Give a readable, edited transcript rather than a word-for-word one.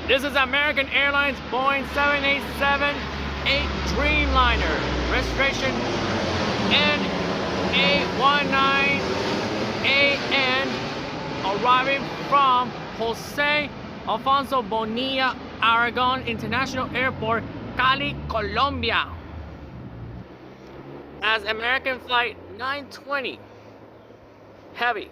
This is American Airlines Boeing 787-8 Dreamliner. Registration N819AN. Arriving from Jose Alfonso Bonilla Aragon International Airport, Cali, Colombia. As American Flight 920 Heavy.